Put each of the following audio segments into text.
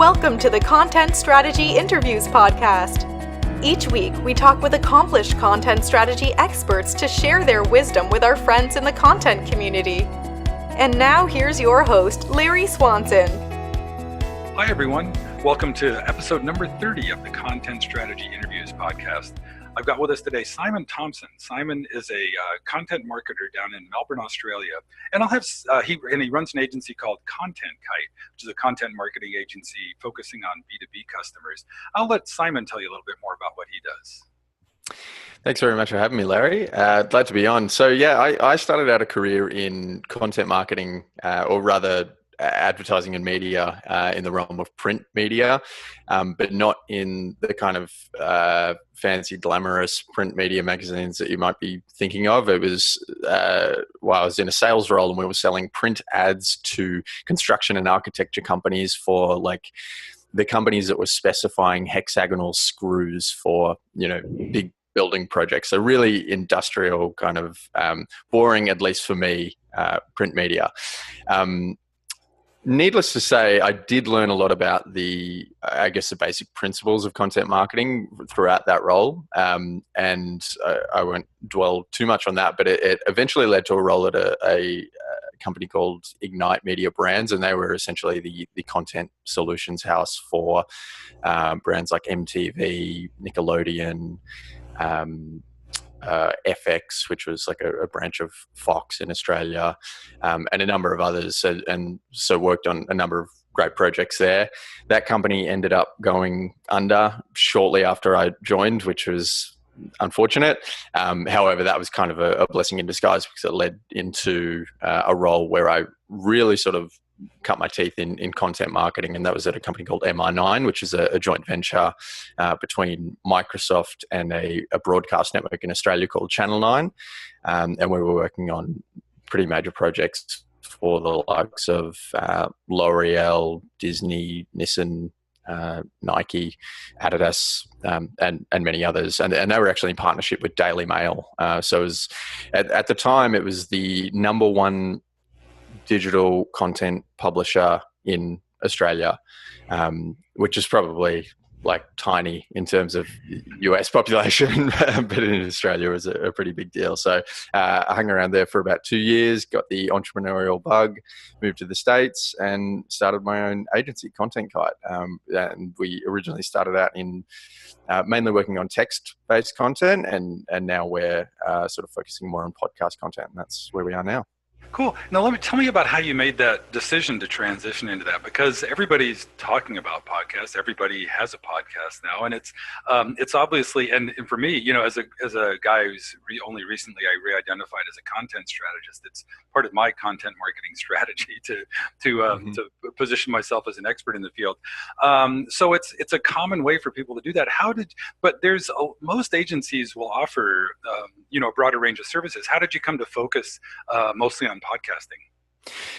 Welcome to the Content Strategy Interviews podcast. Each week, we talk with accomplished content strategy experts to share their wisdom with our friends in the content community. And now here's your host, Larry Swanson. Hi, everyone. Welcome to episode number 30 of the Content Strategy Interviews podcast. I've got with us today Simon Thompson. Simon is a content marketer down in Melbourne, Australia, and he runs an agency called Content Kite, which is a content marketing agency focusing on B2B customers. I'll let Simon tell you a little bit more about what he does. Thanks very much for having me, Larry. Glad to be on. So I started out a career in content marketing, or rather advertising and media in the realm of print media, but not in the kind of fancy, glamorous print media magazines that you might be thinking of. It was while I was in a sales role, and we were selling print ads to construction and architecture companies for like the companies that were specifying hexagonal screws for, big building projects. So really industrial, kind of boring, at least for me, print media. Needless to say, I did learn a lot about the basic principles of content marketing throughout that role. And I won't dwell too much on that, but it eventually led to a role at a company called Ignite Media Brands. And they were essentially the content solutions house for brands like MTV, Nickelodeon, FX, which was like a branch of Fox in Australia, and a number of others. So worked on a number of great projects there. That company ended up going under shortly after I joined, which was unfortunate. However, that was kind of a blessing in disguise, because it led into a role where I really sort of cut my teeth in content marketing, and that was at a company called MR9, which is a joint venture between Microsoft and a broadcast network in Australia called Channel 9, and we were working on pretty major projects for the likes of L'Oreal, Disney, Nissan, Nike, Adidas, and many others, and they were actually in partnership with Daily Mail. So it was, at the time, it was the number one digital content publisher in Australia, which is probably like tiny in terms of US population, but in Australia was a pretty big deal. So I hung around there for about 2 years, got the entrepreneurial bug, moved to the States, and started my own agency, Content Kite. And we originally started out in mainly working on text-based content, and now we're sort of focusing more on podcast content, and that's where we are now. Cool. Now, tell me about how you made that decision to transition into that, because everybody's talking about podcasts. Everybody has a podcast now, and it's obviously, and for me, as a guy who's only recently I re-identified as a content strategist, it's part of my content marketing strategy to position myself as an expert in the field. So it's a common way for people to do that. But most agencies will offer a broader range of services. How did you come to focus mostly on podcasting?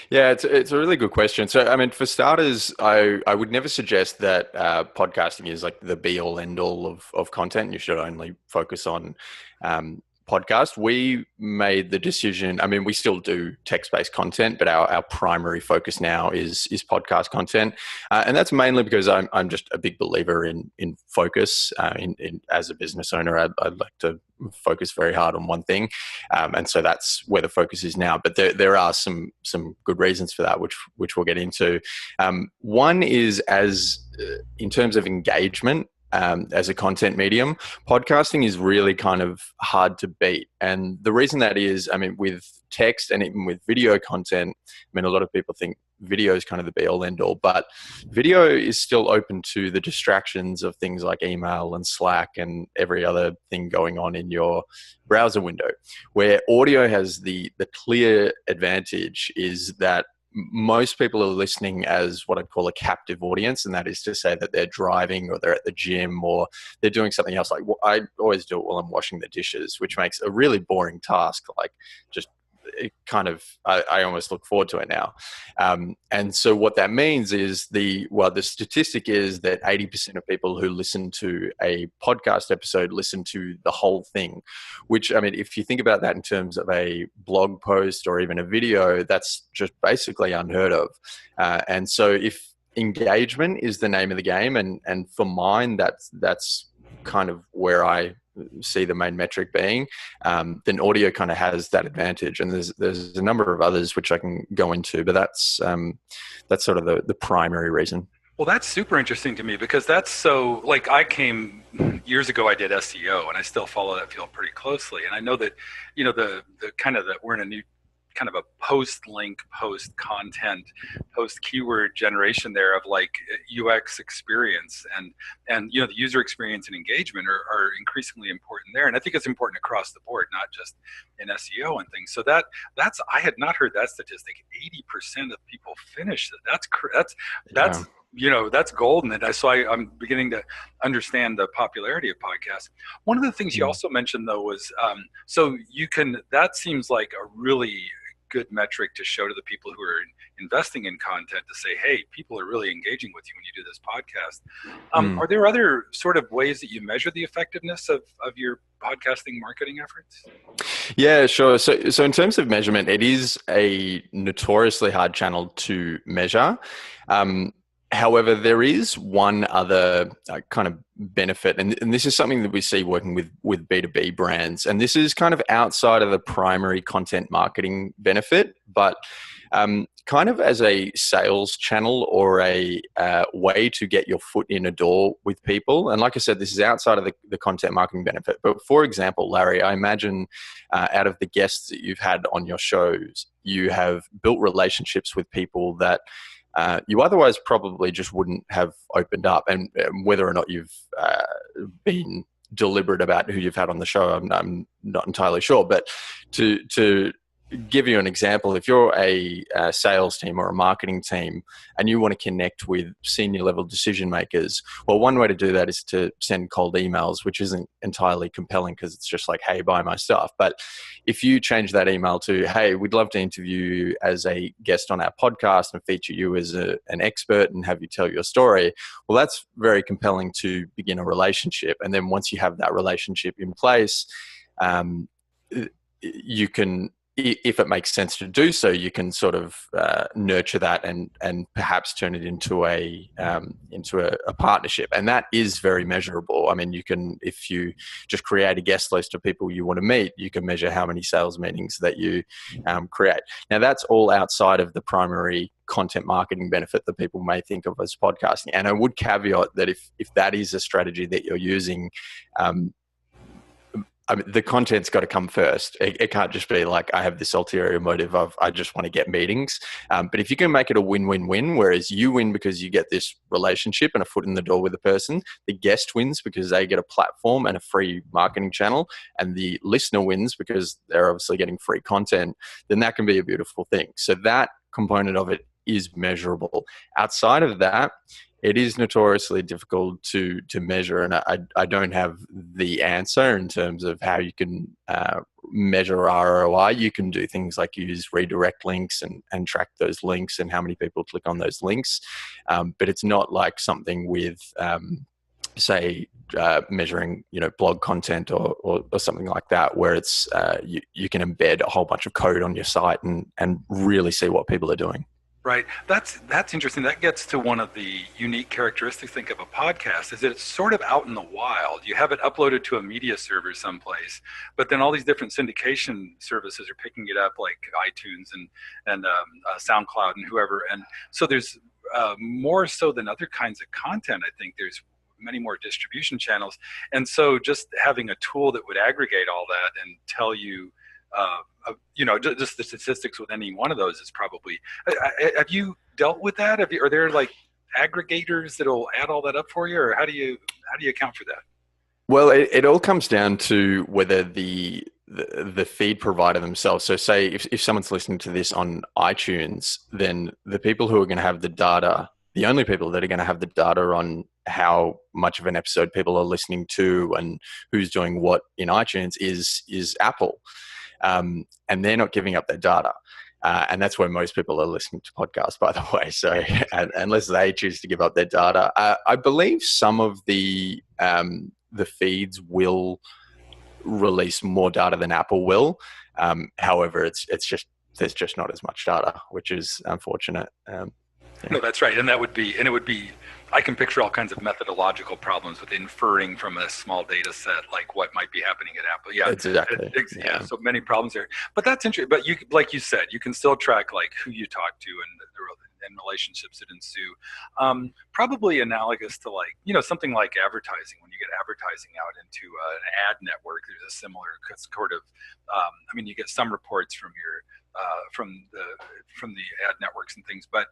Yeah, it's a really good question. So, I mean, for starters, I would never suggest that podcasting is like the be all end all of content. You should only focus on podcast. We made the decision. I mean, we still do text-based content, but our primary focus now is podcast content, and that's mainly because I'm just a big believer in focus. As a business owner, I'd like to focus very hard on one thing, and so that's where the focus is now. But there are some good reasons for that, which we'll get into. One is in terms of engagement. As a content medium, podcasting is really kind of hard to beat. And the reason that is, I mean, with text and even with video content, I mean, a lot of people think video is kind of the be all end all, but video is still open to the distractions of things like email and Slack and every other thing going on in your browser window. Where audio has the clear advantage is that most people are listening as what I'd call a captive audience, and that is to say that they're driving or they're at the gym or they're doing something else. Like I always do it while I'm washing the dishes, which makes a really boring task like just it kind of, I almost look forward to it now. And so what that means is the statistic is that 80% of people who listen to a podcast episode listen to the whole thing, which, I mean, if you think about that in terms of a blog post or even a video, that's just basically unheard of. And so if engagement is the name of the game, and for mine, that's kind of where I see the main metric being. Then audio kind of has that advantage, and there's a number of others which I can go into, but that's sort of the primary reason. Well, that's super interesting to me because that's so, like, I came years ago, I did SEO and I still follow that field pretty closely. And I know that, the kind of that we're in a new kind of a post-link, post-content, post-keyword generation there of like UX experience and the user experience and engagement are increasingly important there. And I think it's important across the board, not just in SEO and things. So that's I had not heard that statistic. 80% of people finish it. That's that's golden. And I'm beginning to understand the popularity of podcasts. One of the things you also mentioned though was, that seems like a really good metric to show to the people who are investing in content to say, hey, people are really engaging with you when you do this podcast. Are there other sort of ways that you measure the effectiveness of your podcasting marketing efforts? Yeah, sure. So in terms of measurement, it is a notoriously hard channel to measure. However, there is one other kind of benefit, and this is something that we see working with B2B brands, and this is kind of outside of the primary content marketing benefit, but kind of as a sales channel or a way to get your foot in a door with people. And like I said, this is outside of the content marketing benefit. But for example, Larry, I imagine out of the guests that you've had on your shows, you have built relationships with people that you otherwise probably just wouldn't have opened up. And whether or not you've been deliberate about who you've had on the show, I'm not entirely sure. But to give you an example, if you're a sales team or a marketing team and you want to connect with senior level decision makers, well, one way to do that is to send cold emails, which isn't entirely compelling because it's just like, hey, buy my stuff. But if you change that email to, hey, we'd love to interview you as a guest on our podcast and feature you as an expert and have you tell your story, well, that's very compelling to begin a relationship. And then once you have that relationship in place, you can, if it makes sense to do so, you can sort of nurture that and perhaps turn it into a partnership, and that is very measurable. I mean, you can, if you just create a guest list of people you want to meet, you can measure how many sales meetings that you create. Now, that's all outside of the primary content marketing benefit that people may think of as podcasting. And I would caveat that if that is a strategy that you're using, I mean, the content's got to come first. It can't just be like, I have this ulterior motive of, I just want to get meetings. But if you can make it a win-win-win, whereas you win because you get this relationship and a foot in the door with a person, the guest wins because they get a platform and a free marketing channel, and the listener wins because they're obviously getting free content, then that can be a beautiful thing. So that component of it is measurable. Outside of that, it is notoriously difficult to measure, and I don't have the answer in terms of how you can measure ROI. You can do things like use redirect links and track those links and how many people click on those links, but it's not like something with say measuring blog content or something like that, where it's you can embed a whole bunch of code on your site and really see what people are doing. Right. That's interesting. That gets to one of the unique characteristics, I think, of a podcast, is that it's sort of out in the wild. You have it uploaded to a media server someplace, but then all these different syndication services are picking it up, like iTunes and SoundCloud and whoever. And so there's more so than other kinds of content. I think there's many more distribution channels. And so just having a tool that would aggregate all that and tell you, just the statistics with any one of those is probably. Have you dealt with that? Are there like aggregators that'll add all that up for you, or how do you account for that? Well, it all comes down to whether the feed provider themselves. So, say if someone's listening to this on iTunes, then the people who are going to have the data, the only people that are going to have the data on how much of an episode people are listening to and who's doing what in iTunes is Apple. And they're not giving up their data. And that's where most people are listening to podcasts, by the way. So unless they choose to give up their data, I believe some of the feeds will release more data than Apple will. However, it's just there's just not as much data, which is unfortunate. No, that's right. And it would be, I can picture all kinds of methodological problems with inferring from a small data set, like what might be happening at Apple. Yeah, exactly. Yeah, so many problems there. But that's interesting. But you, like you said, you can still track like who you talk to and relationships that ensue. Probably analogous to like, something like advertising. When you get advertising out into an ad network, there's a similar sort of, you get some reports from your from the ad networks and things, but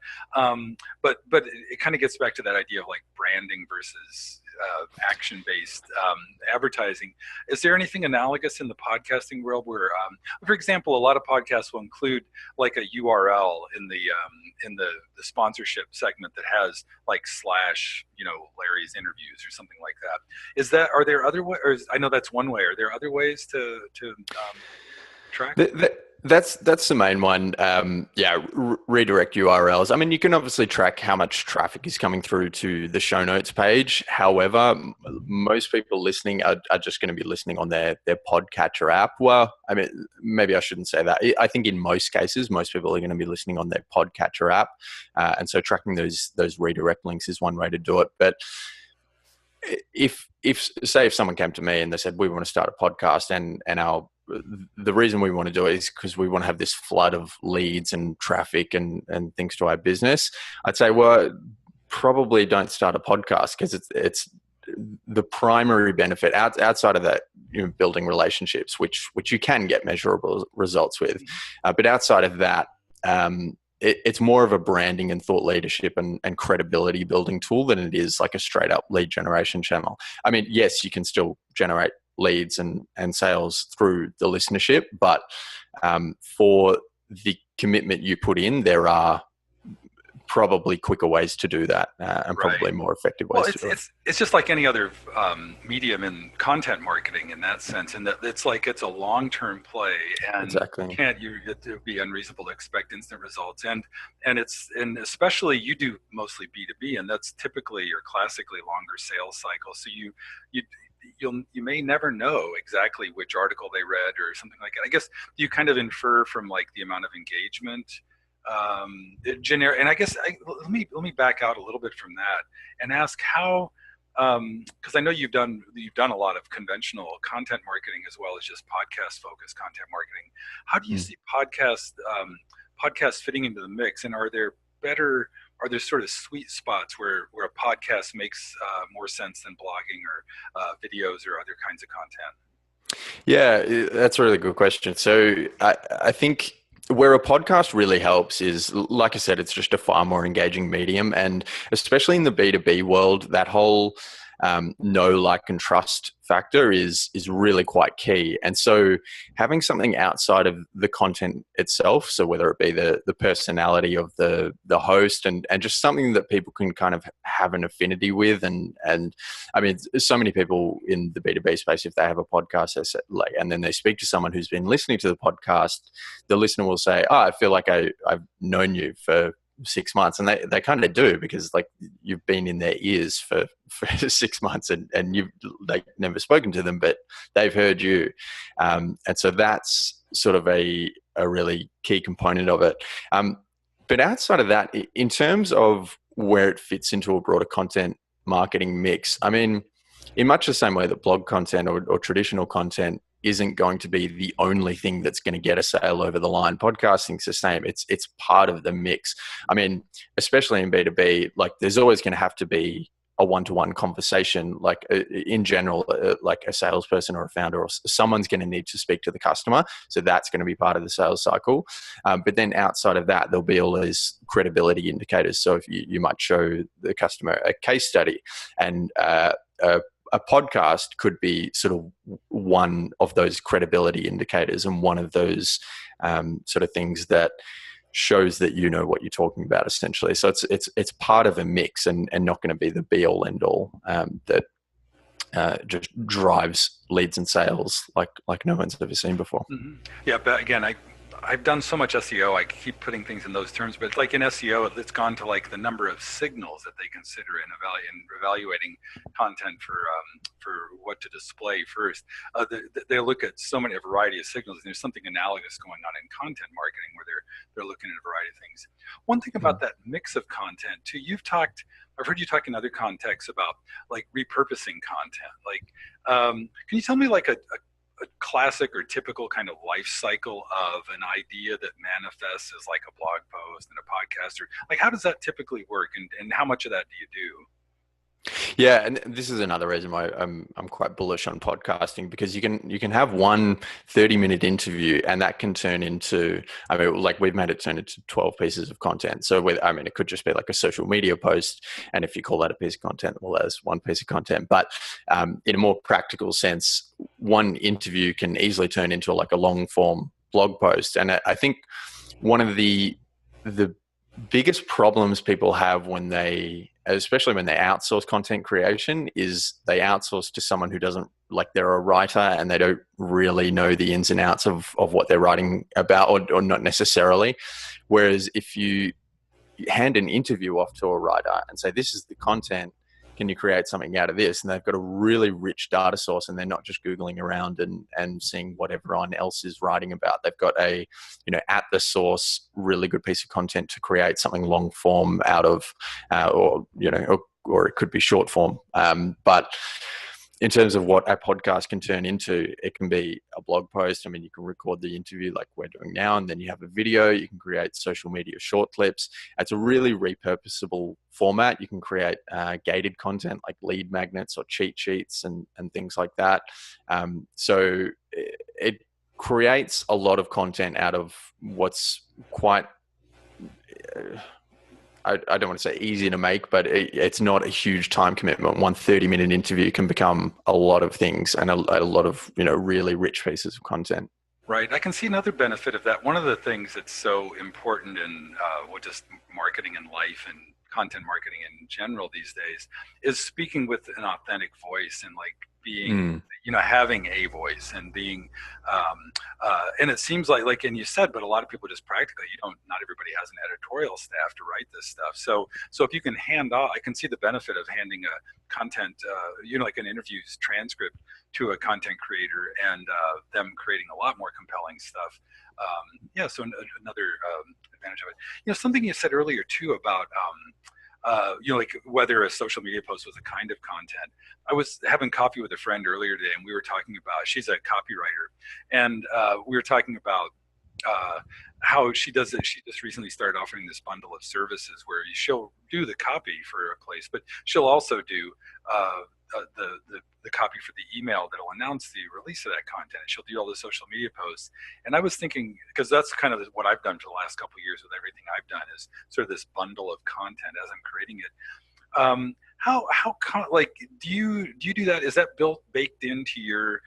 it kind of gets back to that idea of like branding versus action-based advertising. Is there anything analogous in the podcasting world where, for example, a lot of podcasts will include like a URL in the sponsorship segment that has like / Larry's interviews or something like that? Are there other ways? I know that's one way. Are there other ways to track? That's the main one. Redirect URLs. You can obviously track how much traffic is coming through to the show notes page. However, most people listening are just going to be listening on their podcatcher app. Well, maybe I shouldn't say that. I think in most cases, most people are going to be listening on their podcatcher app. And so tracking those redirect links is one way to do it. But if someone came to me and they said, we want to start a podcast and the reason we want to do it is because we want to have this flood of leads and traffic and things to our business, I'd say, well, probably don't start a podcast, because it's the primary benefit outside of that, building relationships, which you can get measurable results with. But outside of that, it's more of a branding and thought leadership and credibility building tool than it is like a straight up lead generation channel. Yes, you can still generate leads and sales through the listenership, but for the commitment you put in, there are probably quicker ways to do that, and probably more effective ways to do it. It's just like any other medium in content marketing in that sense, and that it's a long-term play, and exactly. It would be unreasonable to expect instant results, and especially you do mostly B2B, and that's typically or classically longer sales cycles. So you may never know exactly which article they read or something like that. I guess you kind of infer from like the amount of engagement, and I guess let me back out a little bit from that and ask how, because I know you've done a lot of conventional content marketing as well as just podcast focused content marketing. How do you see podcasts fitting into the mix, and are there sort of sweet spots where a podcast makes more sense than blogging or videos or other kinds of content? Yeah, that's a really good question. So I think where a podcast really helps is, like I said, it's just a far more engaging medium. And especially in the B2B world, that whole know, like, and trust factor is really quite key. And so having something outside of the content itself, so whether it be the personality of the host and just something that people can kind of have an affinity with, and so many people in the B2B space, if they have a podcast, they say, and then they speak to someone who's been listening to the podcast, the listener will say, I feel like I've known you for 6 months, and they kind of do, because like you've been in their ears for 6 months, and you've like never spoken to them, but they've heard you, and so that's sort of a really key component of it. But outside of that, in terms of where it fits into a broader content marketing mix, in much the same way that blog content or traditional content isn't going to be the only thing that's going to get a sale over the line, podcasting's the same. It's part of the mix. Especially in B2B, like there's always going to have to be a one-to-one conversation, like in general, like a salesperson or a founder or someone's going to need to speak to the customer. So that's going to be part of the sales cycle. But then outside of that, there'll be all those credibility indicators. So if you might show the customer a case study, and a podcast could be sort of one of those credibility indicators and one of those sort of things that shows that you know what you're talking about, essentially. So it's part of a mix, and not going to be the be all end all that just drives leads and sales like no one's ever seen before. Mm-hmm. Yeah, but again, I've done so much SEO, I keep putting things in those terms, but like in SEO, it's gone to like the number of signals that they consider in evaluating content for what to display first. They look at so many, a variety of signals, and there's something analogous going on in content marketing where they're looking at a variety of things. One thing about that mix of content too, I've heard you talk in other contexts about like repurposing content. Like, can you tell me like a classic or typical kind of life cycle of an idea that manifests as like a blog post and a podcast? Or like, how does that typically work, and how much of that do you do? Yeah, and this is another reason why I'm quite bullish on podcasting, because you can have one 30-minute interview and that can turn into, I mean, like we've made it turn into 12 pieces of content. So it could just be like a social media post, and if you call that a piece of content, well, that's one piece of content. But in a more practical sense, one interview can easily turn into like a long form blog post. And I think one of the biggest problems people have especially when they outsource content creation, is they outsource to someone who doesn't, like, they're a writer and they don't really know the ins and outs of what they're writing about, or not necessarily. Whereas if you hand an interview off to a writer and say, this is the content, can you create something out of this? And they've got a really rich data source, and they're not just Googling around and seeing what everyone else is writing about. They've got a, at the source, really good piece of content to create something long form out of, or it could be short form. But in terms of what a podcast can turn into, it can be a blog post. I mean, you can record the interview like we're doing now, and then you have a video. You can create social media short clips. It's a really repurposable format. You can create gated content like lead magnets or cheat sheets and things like that. So it creates a lot of content out of what's quite... I don't want to say easy to make, but it's not a huge time commitment. One 30-minute interview can become a lot of things, and a lot of, really rich pieces of content. Right. I can see another benefit of that. One of the things that's so important in just marketing and life and content marketing in general these days is speaking with an authentic voice, and like being, having a voice and being, and it seems like, and you said, but a lot of people just practically, not everybody has an editorial staff to write this stuff. So if you can hand off, I can see the benefit of handing a content, like an interview's transcript to a content creator, and them creating a lot more compelling stuff. So another advantage of it. Something you said earlier too about, like whether a social media post was a kind of content. I was having coffee with a friend earlier today, and we were talking about, she's a copywriter, and we were talking about how she does it. She just recently started offering this bundle of services where she'll do the copy for a place, but she'll also do the copy for the email that'll announce the release of that content. She'll do all the social media posts. And I was thinking, because that's kind of what I've done for the last couple of years with everything I've done, is sort of this bundle of content as I'm creating it. Do you do that? Is that baked into your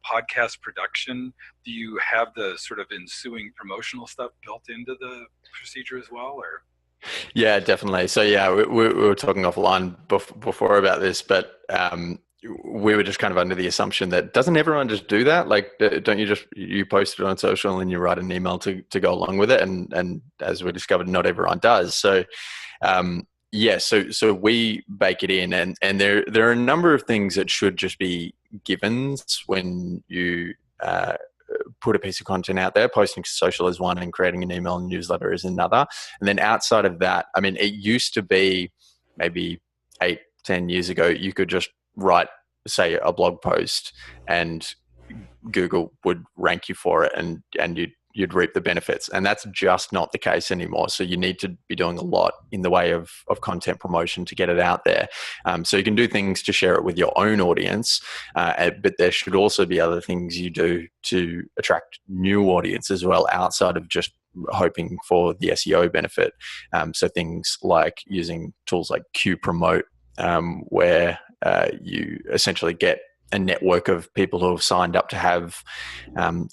podcast production? Do you have the sort of ensuing promotional stuff built into the procedure as well, or? Yeah, definitely. So yeah, we were talking offline before about this, but we were just kind of under the assumption that, doesn't everyone just do that? Like, don't you post it on social and you write an email to go along with it? And as we discovered, not everyone does. So so we bake it in, and there are a number of things that should just be givens when you put a piece of content out there. Posting to social is one, and creating an email and newsletter is another. And then outside of that, I mean, it used to be maybe 8-10 years ago, you could just write, say, a blog post and Google would rank you for it, and you'd reap the benefits. And that's just not the case anymore. So you need to be doing a lot in the way of content promotion to get it out there. So you can do things to share it with your own audience, but there should also be other things you do to attract new audience as well, outside of just hoping for the SEO benefit. So things like using tools like Q Promote, where you essentially get a network of people who have signed up to have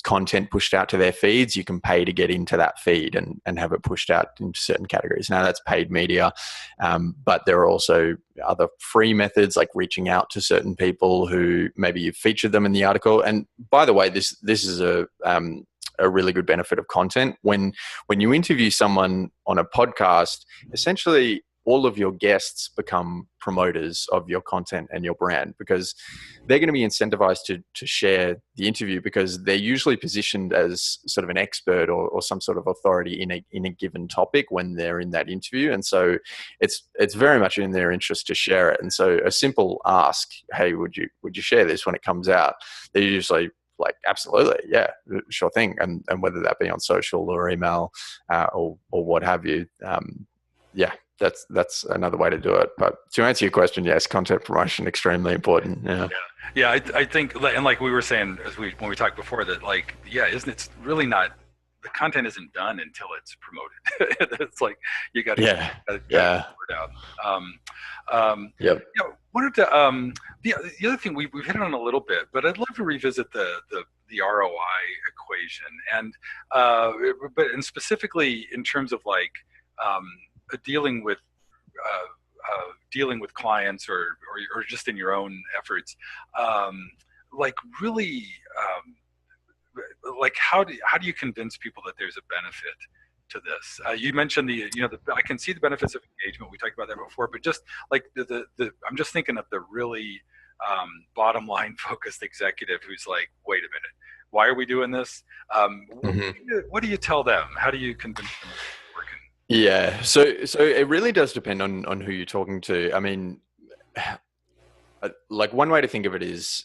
content pushed out to their feeds. You can pay to get into that feed and have it pushed out into certain categories. Now that's paid media, but there are also other free methods, like reaching out to certain people who maybe you've featured them in the article. And by the way, this is a a really good benefit of content. When you interview someone on a podcast, essentially all of your guests become promoters of your content and your brand, because they're going to be incentivized to share the interview, because they're usually positioned as sort of an expert or some sort of authority in a given topic when they're in that interview. And so it's very much in their interest to share it. And so a simple ask, hey, would you share this when it comes out? They're usually like, absolutely, yeah, sure thing. And whether that be on social or email or what have you, yeah, that's another way to do it. But to answer your question, yes, content promotion extremely important. Yeah. I think, and like we were saying when we talked before, that like, yeah, it's really not, the content isn't done until it's promoted. It's like you got to get the word out. Yep. Wanted to the other thing we've hit on a little bit, but I'd love to revisit the ROI equation, and specifically in terms of like dealing with clients or just in your own efforts, like really, like how do you convince people that there's a benefit to this? You mentioned I can see the benefits of engagement. We talked about that before, but just like I'm just thinking of the really bottom line focused executive who's like, wait a minute, why are we doing this? What do you tell them? How do you convince them? Yeah, so it really does depend on who you're talking to. I mean, like one way to think of it is,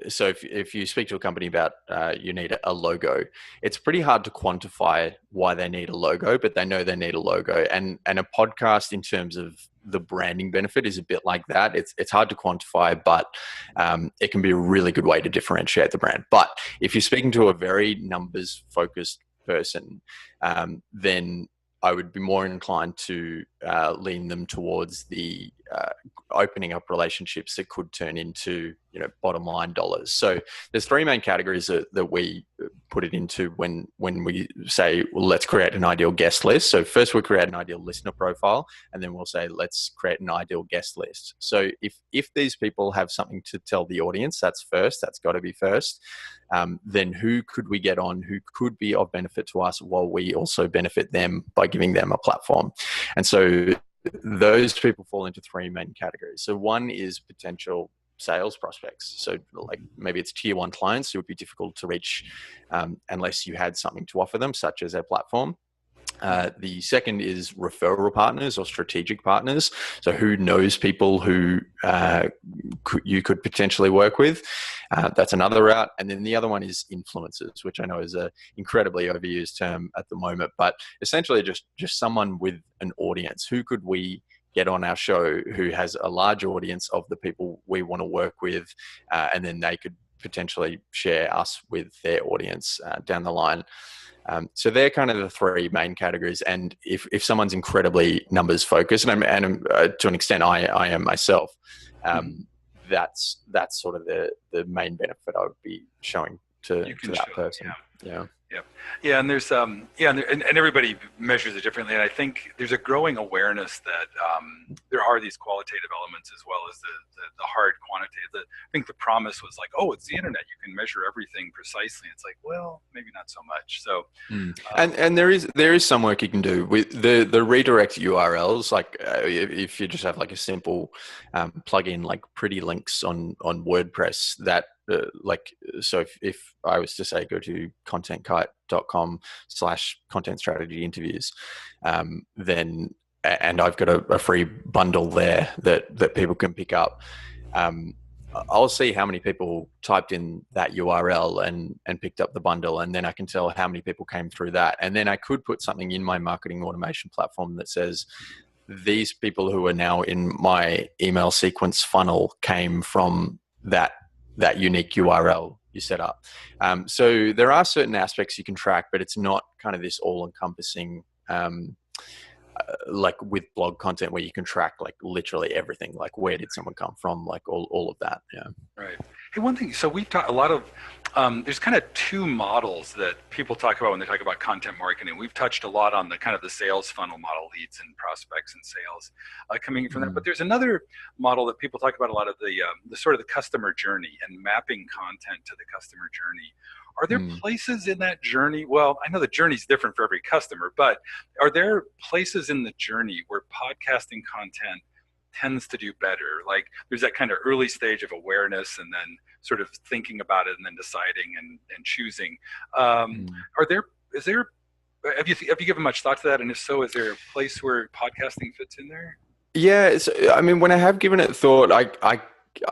so if you speak to a company about you need a logo, it's pretty hard to quantify why they need a logo, but they know they need a logo. And a podcast, in terms of the branding benefit, is a bit like that. It's hard to quantify, but it can be a really good way to differentiate the brand. But if you're speaking to a very numbers focused person, then I would be more inclined to lean them towards the opening up relationships that could turn into, bottom line dollars. So there's three main categories that we put it into when we say, well, let's create an ideal guest list. So first we create an ideal listener profile, and then we'll say, let's create an ideal guest list. So if these people have something to tell the audience, that's got to be first. Then who could we get on who could be of benefit to us while we also benefit them by giving them a platform? And so those people fall into three main categories. So one is potential sales prospects. So like maybe it's tier one clients who would be difficult to reach unless you had something to offer them, such as a platform. The second is referral partners or strategic partners. So who knows people who you could potentially work with. That's another route. And then the other one is influencers, which I know is an incredibly overused term at the moment, but essentially just someone with an audience. Who could we get on our show who has a large audience of the people we want to work with, and then they could potentially share us with their audience down the line. So they're kind of the three main categories. And if someone's incredibly numbers focused, and to an extent I am myself, that's sort of the main benefit I would be showing to that person. Yeah, and there's and everybody measures it differently, and I think there's a growing awareness that there are these qualitative elements as well as the hard quantitative. I think the promise was like, oh, it's the internet, you can measure everything precisely. It's like, well, maybe not so much. So and there is some work you can do with the redirect URLs. Like if you just have like a simple plugin like pretty links on WordPress, that so if I was to say go to contentkite.com/content strategy interviews, then and I've got a free bundle there that people can pick up. I'll see how many people typed in that URL and picked up the bundle, and then I can tell how many people came through that. And then I could put something in my marketing automation platform that says these people who are now in my email sequence funnel came from that unique URL you set up. So there are certain aspects you can track, but it's not kind of this all-encompassing like with blog content where you can track like literally everything, like where did someone come from, like all of that. Yeah. Right. Hey, one thing, so we've talked a lot of, there's kind of two models that people talk about when they talk about content marketing. We've touched a lot on the kind of the sales funnel model, leads and prospects and sales coming from that. But there's another model that people talk about a lot of, the sort of the customer journey and mapping content to the customer journey. Are there places in that journey? Well, I know the journey's different for every customer, but are there places in the journey where podcasting content tends to do better? Like there's that kind of early stage of awareness and then sort of thinking about it and then deciding and choosing. Have you given much thought to that? And if so, is there a place where podcasting fits in there? Yeah, I mean, when I have given it thought,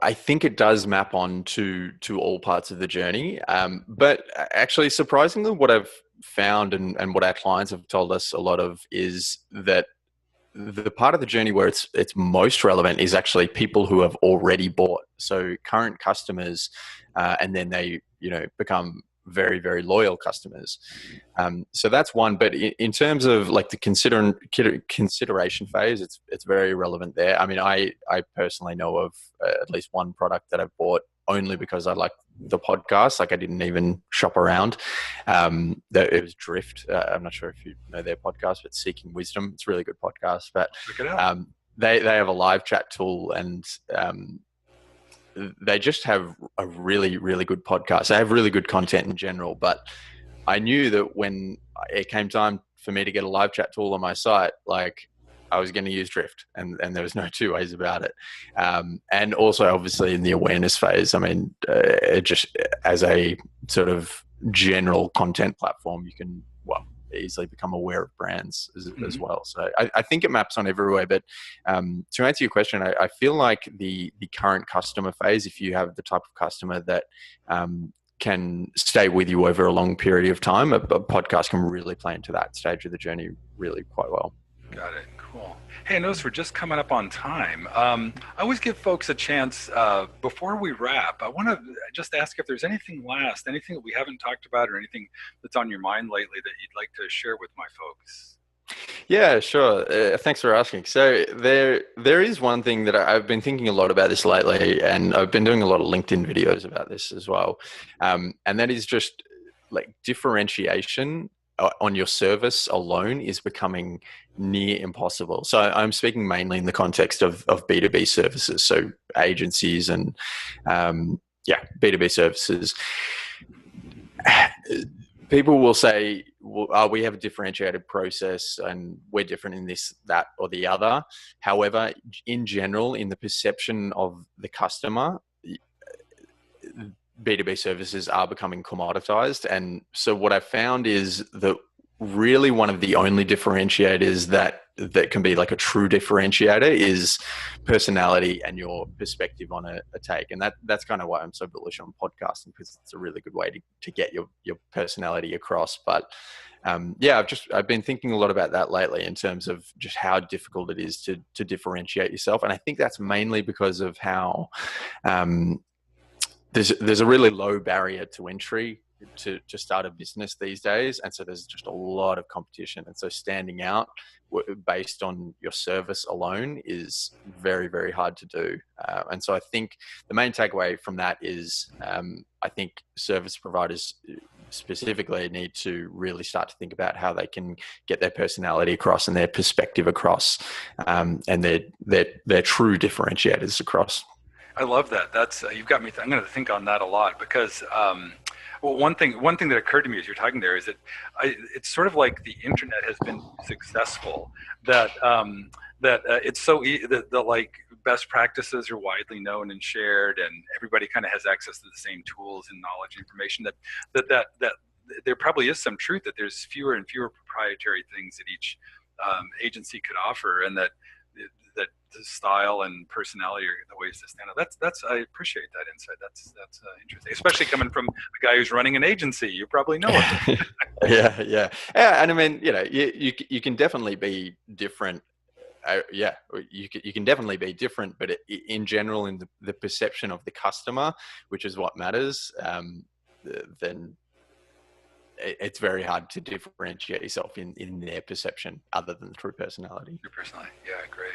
I think it does map on to all parts of the journey. But actually, surprisingly, what I've found and what our clients have told us a lot of is that the part of the journey where it's most relevant is actually people who have already bought. So current customers, and then they become very, very loyal customers. So that's one. But in terms of like the consideration phase, it's very relevant there. I mean, I personally know of at least one product that I've bought only because I like the podcast. Like I didn't even shop around. That it was Drift. I'm not sure if you know their podcast, but Seeking Wisdom. It's a really good podcast. But check it out. They have a live chat tool, and they just have a really, really good podcast. They have really good content in general, but I knew that when it came time for me to get a live chat tool on my site, like I was going to use Drift, and there was no two ways about it. And also obviously in the awareness phase, I mean, it just as a sort of general content platform, you can, easily become aware of brands as well. So I think it maps on everywhere. But to answer your question, I feel like the current customer phase, if you have the type of customer that can stay with you over a long period of time, a podcast can really play into that stage of the journey really quite well. Got it. Cool. Hey, I notice we're just coming up on time. I always give folks a chance before we wrap. I want to just ask if there's anything that we haven't talked about or anything that's on your mind lately that you'd like to share with my folks. Yeah, sure. Thanks for asking. So there is one thing that I've been thinking a lot about this lately, and I've been doing a lot of LinkedIn videos about this as well. And that is just like differentiation on your service alone is becoming near impossible. So I'm speaking mainly in the context of B2B services, so agencies and B2B services. People will say, well, we have a differentiated process and we're different in this, that, or the other. However, in general, in the perception of the customer, B2B services are becoming commoditized. And so what I found is that really one of the only differentiators that can be like a true differentiator is personality and your perspective on a take. And that's kind of why I'm so bullish on podcasting, because it's a really good way to get your personality across. But I've been thinking a lot about that lately in terms of just how difficult it is to differentiate yourself. And I think that's mainly because of how there's a really low barrier to entry to start a business these days, and so there's just a lot of competition, and so standing out based on your service alone is very, very hard to do. And so I think the main takeaway from that is I think service providers specifically need to really start to think about how they can get their personality across and their perspective across, and their true differentiators across. I love that. That's you've got me. I'm going to think on that a lot because, one thing that occurred to me as you're talking there is that it's sort of like the internet has been successful that it's so that like best practices are widely known and shared, and everybody kind of has access to the same tools and knowledge and information. That there probably is some truth that there's fewer and fewer proprietary things that each agency could offer, and that the style and personality are the ways to stand out. That's I appreciate that insight. That's interesting, especially coming from a guy who's running an agency. You probably know it. Yeah. And I mean, you can definitely be different. You can definitely be different, but in general, in the perception of the customer, which is what matters, then it's very hard to differentiate yourself in their perception other than true personality. Your personality. Yeah, great.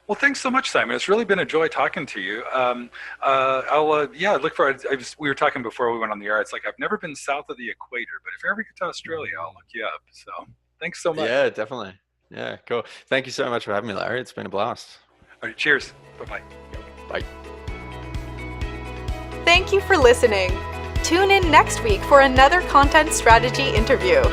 Well, thanks so much, Simon. It's really been a joy talking to you. I'll look for it. We were talking before we went on the air. It's like I've never been south of the equator, but if you ever get to Australia, I'll look you up. So thanks so much. Yeah, definitely. Yeah, cool. Thank you so much for having me, Larry. It's been a blast. All right, cheers. Bye-bye. Bye. Thank you for listening. Tune in next week for another content strategy interview.